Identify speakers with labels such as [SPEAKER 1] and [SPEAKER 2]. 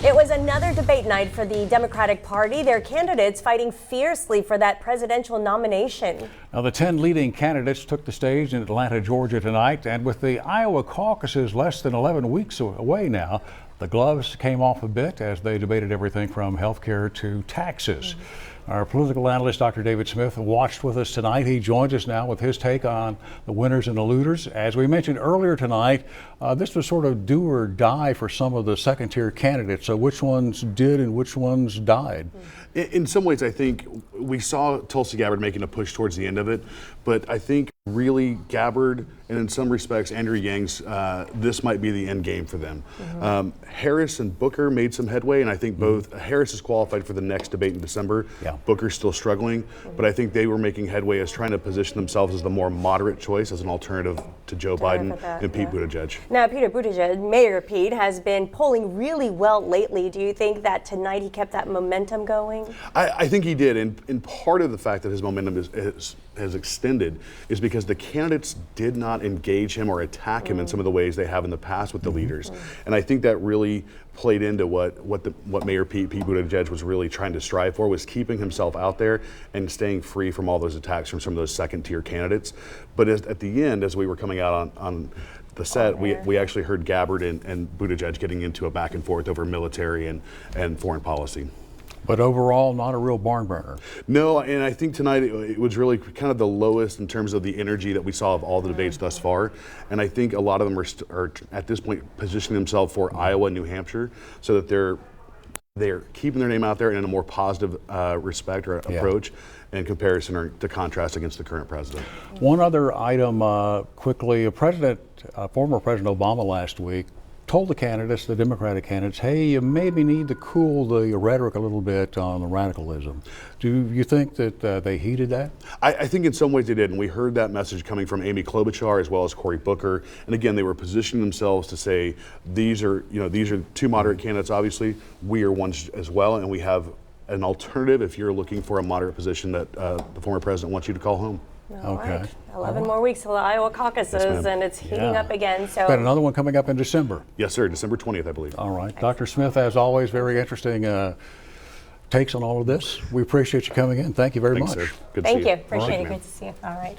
[SPEAKER 1] It was another debate night for the Democratic Party, their candidates fighting fiercely for that presidential nomination.
[SPEAKER 2] Now, the 10 leading candidates took the stage in Atlanta, Georgia tonight, and with the Iowa caucuses less than 11 weeks away now, the gloves came off a bit as they debated everything from health care to taxes. Our political analyst, Dr. David Smith, watched with us tonight. He joins us now with his take on the winners and the losers. As we mentioned earlier tonight, this was sort of do or die for some of the second-tier candidates. So which ones did and which ones died?
[SPEAKER 3] In some ways, I think we saw Tulsi Gabbard making a push towards the end of it, but I think really Gabbard and in some respects Andrew Yang's, this might be the end game for them. Harris and Booker made some headway, and I think both Harris is qualified for the next debate in December.
[SPEAKER 2] Yeah.
[SPEAKER 3] Booker's still struggling, but I think they were making headway as trying to position themselves as the more moderate choice as an alternative to Joe Biden and Pete Buttigieg.
[SPEAKER 1] Now, Peter Buttigieg, Mayor Pete, has been polling really well lately. Do you think that tonight he kept that momentum going?
[SPEAKER 3] I think he did, and part of the fact that his momentum has extended is because the candidates did not engage him or attack him in some of the ways they have in the past with the leaders, and I think that really played into what Mayor Pete Buttigieg was really trying to strive for, was keeping himself out there and staying free from all those attacks from some of those second-tier candidates. But at the end, as we were coming out on the set, we actually heard Gabbard and Buttigieg getting into a back and forth over military and foreign policy.
[SPEAKER 2] But overall, not a real barn burner.
[SPEAKER 3] No, and I think tonight it was really kind of the lowest in terms of the energy that we saw of all the debates thus far. And I think a lot of them are at this point positioning themselves for Iowa and New Hampshire so that they're keeping their name out there in a more positive respect or approach in comparison or to contrast against the current president.
[SPEAKER 2] One other item quickly, former President Obama last week told the candidates, the Democratic candidates, hey, you maybe need to cool the rhetoric a little bit on the radicalism. Do you think that they heeded that?
[SPEAKER 3] I think in some ways they did, and we heard that message coming from Amy Klobuchar as well as Cory Booker. And again, they were positioning themselves to say, these are two moderate candidates, obviously. We are ones as well, and we have an alternative if you're looking for a moderate position that the former president wants you to call home.
[SPEAKER 2] Okay.
[SPEAKER 1] Right. 11 more weeks till the Iowa caucuses, and it's heating up again. So
[SPEAKER 2] got another one coming up in December.
[SPEAKER 3] Yes, sir. December 20th, I believe.
[SPEAKER 2] All right. Dr. Smith, as always, very interesting takes on all of this. We appreciate you coming in. Thank you very much.
[SPEAKER 3] Thanks, sir. Good to
[SPEAKER 1] thank
[SPEAKER 3] see
[SPEAKER 1] you.
[SPEAKER 3] you.
[SPEAKER 1] Appreciate it. Good to see you. All right.